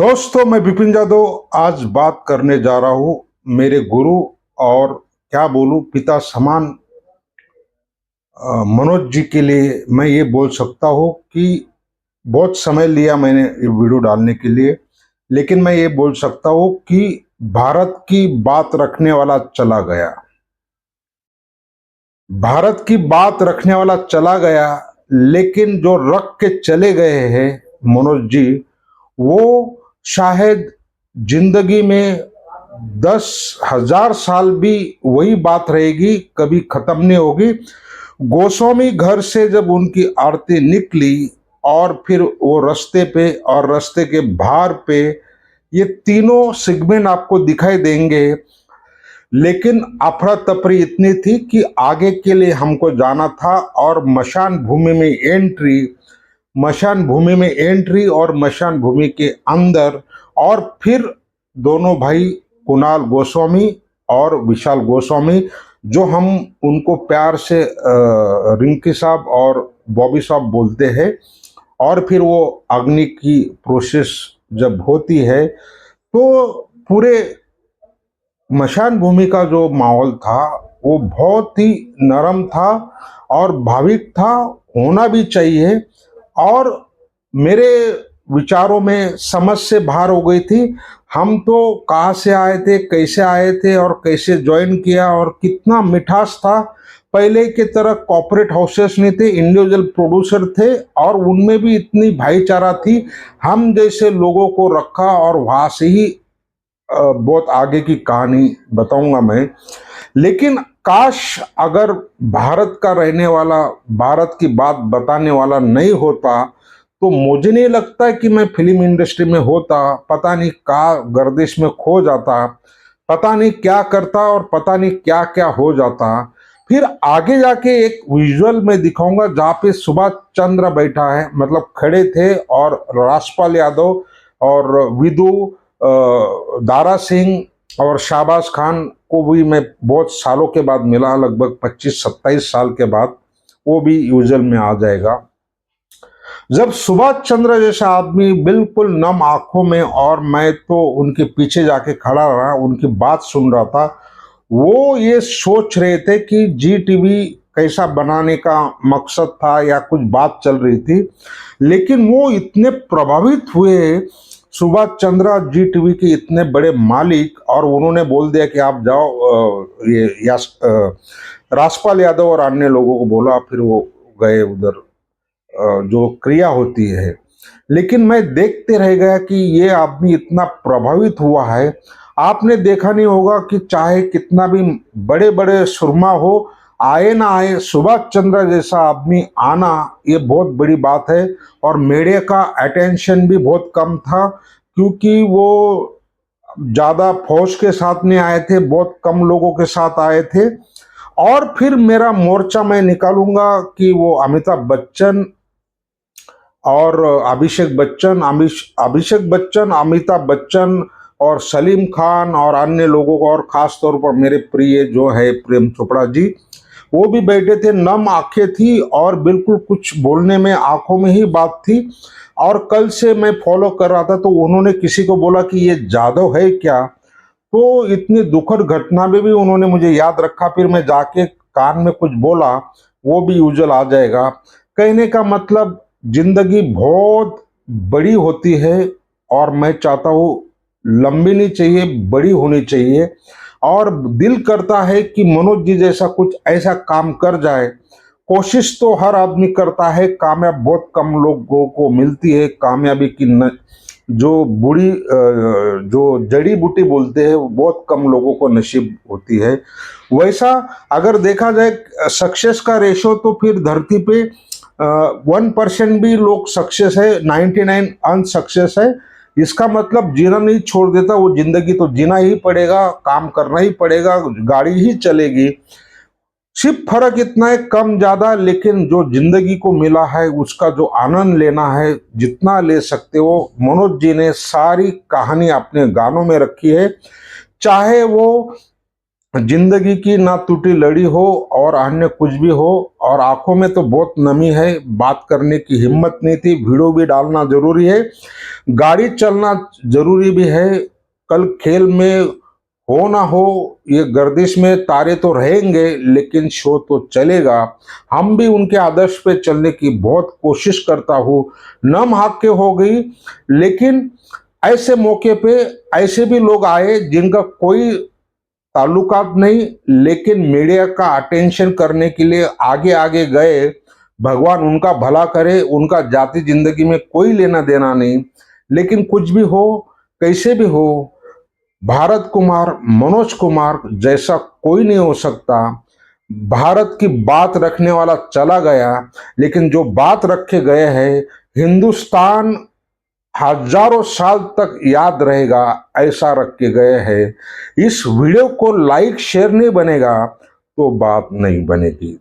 दोस्तों, मैं विपिन जादव आज बात करने जा रहा हूँ मेरे गुरु और क्या बोलूँ पिता समान मनोज जी के लिए। मैं ये बोल सकता हूँ कि बहुत समय लिया मैंने ये वीडियो डालने के लिए, लेकिन मैं ये बोल सकता हूँ कि भारत की बात रखने वाला चला गया। भारत की बात रखने वाला चला गया, लेकिन जो रख के चले गए हैं मनोज जी, वो शायद जिंदगी में 10,000 साल भी वही बात रहेगी, कभी खत्म नहीं होगी। गोस्वामी घर से जब उनकी आरती निकली और फिर वो रास्ते पे और रास्ते के बाहर पे ये तीनों सेगमेंट आपको दिखाई देंगे, लेकिन अफरा तफरी इतनी थी कि आगे के लिए हमको जाना था और मशान भूमि में एंट्री और मशान भूमि के अंदर, और फिर दोनों भाई कुणाल गोस्वामी और विशाल गोस्वामी, जो हम उनको प्यार से रिंकी साहब और बॉबी साहब बोलते हैं, और फिर वो अग्नि की प्रोसेस जब होती है तो पूरे मशान भूमि का जो माहौल था वो बहुत ही नरम था और भाविक था, होना भी चाहिए। और मेरे विचारों में समझ से बाहर हो गई थी। हम तो कहाँ से आए थे और कैसे ज्वाइन किया, और कितना मिठास था। पहले की तरह कॉर्पोरेट हाउसेस नहीं थे, इंडिविजुअल प्रोड्यूसर थे, और उनमें भी इतनी भाईचारा थी। हम जैसे लोगों को रखा और वहां से ही बहुत आगे की कहानी बताऊंगा मैं। लेकिन काश अगर भारत का रहने वाला, भारत की बात बताने वाला नहीं होता, तो मुझे नहीं लगता कि मैं फिल्म इंडस्ट्री में होता। पता नहीं का गर्दिश में खो जाता, पता नहीं क्या करता और पता नहीं क्या क्या हो जाता। फिर आगे जाके एक विजुअल में दिखाऊंगा जहाँ पे सुभाष चंद्र बैठा है, मतलब खड़े थे, और राजपाल यादव और विदु, दारा सिंह और शाहबाज खान को भी मैं बहुत सालों के बाद मिला, लगभग 25-27 साल के बाद। वो भी यूजल में आ जाएगा। जब सुभाष चंद्र जैसा आदमी बिल्कुल नम आंखों में, और मैं तो उनके पीछे जाके खड़ा रहा, उनकी बात सुन रहा था। वो ये सोच रहे थे कि जी टीवी कैसा बनाने का मकसद था या कुछ बात चल रही थी, लेकिन वो इतने प्रभावित हुए सुभाष चंद्र जी टीवी के इतने बड़े मालिक, और उन्होंने बोल दिया कि आप जाओ। ये राजपाल यादव और अन्य लोगों को बोला, फिर वो गए उधर जो क्रिया होती है। लेकिन मैं देखते रह गया कि ये आदमी इतना प्रभावित हुआ है। आपने देखा नहीं होगा कि चाहे कितना भी बड़े बड़े सुरमा हो, आए ना आए, सुभाष चंद्र जैसा आदमी आना ये बहुत बड़ी बात है। और मीडिया का अटेंशन भी बहुत कम था, क्योंकि वो ज्यादा फौज के साथ नहीं आए थे, बहुत कम लोगों के साथ आए थे। और फिर मेरा मोर्चा मैं निकालूंगा कि वो अमिताभ बच्चन और अभिषेक बच्चन, अमिताभ बच्चन और सलीम खान और अन्य लोगों को, और खास तौर पर मेरे प्रिय जो है प्रेम चोपड़ा जी, वो भी बैठे थे। नम आंखें थी और बिल्कुल कुछ बोलने में आंखों में ही बात थी। और कल से मैं फॉलो कर रहा था, तो उन्होंने किसी को बोला कि ये जादव है क्या, तो इतनी दुखद घटना में भी उन्होंने मुझे याद रखा। फिर मैं जाके कान में कुछ बोला, वो भी यूजुअल आ जाएगा। कहने का मतलब, जिंदगी बहुत बड़ी होती है, और मैं चाहता हूँ लंबी नहीं चाहिए, बड़ी होनी चाहिए। और दिल करता है कि मनोज जी जैसा कुछ ऐसा काम कर जाए। कोशिश तो हर आदमी करता है, कामयाब बहुत कम लोगों को मिलती है। कामयाबी की जो जो जड़ी बूटी बोलते हैं, वो बहुत कम लोगों को नसीब होती है। वैसा अगर देखा जाए सक्सेस का रेशो, तो फिर धरती पे 1% भी लोग सक्सेस है, 99 अनसक्सेस है। इसका मतलब जीना नहीं छोड़ देता, वो जिंदगी तो जीना ही पड़ेगा, काम करना ही पड़ेगा, गाड़ी ही चलेगी। सिर्फ फर्क इतना है, कम ज्यादा, लेकिन जो जिंदगी को मिला है उसका जो आनंद लेना है, जितना ले सकते हो। मनोज जी ने सारी कहानी अपने गानों में रखी है, चाहे वो जिंदगी की ना टूटी लड़ी हो और अन्य कुछ भी हो, और आंखों में तो बहुत नमी है, बात करने की हिम्मत नहीं थी। वीडियो भी डालना जरूरी है, गाड़ी चलना जरूरी भी है। कल खेल में हो ना हो, ये गर्दिश में तारे तो रहेंगे लेकिन शो तो चलेगा। हम भी उनके आदर्श पे चलने की बहुत कोशिश करता हूँ। नम हाथ के हो गई, लेकिन ऐसे मौके पे ऐसे भी लोग आए जिनका कोई ताल्लुकात नहीं, लेकिन मीडिया का अटेंशन करने के लिए आगे आगे गए। भगवान उनका भला करे, उनका जाति जिंदगी में कोई लेना देना नहीं। लेकिन कुछ भी हो, कैसे भी हो, भारत कुमार, मनोज कुमार जैसा कोई नहीं हो सकता। भारत की बात रखने वाला चला गया, लेकिन जो बात रखे गए हैं, हिंदुस्तान हजारों साल तक याद रहेगा, ऐसा रख के गए हैं। इस वीडियो को लाइक शेयर नहीं बनेगा तो बात नहीं बनेगी।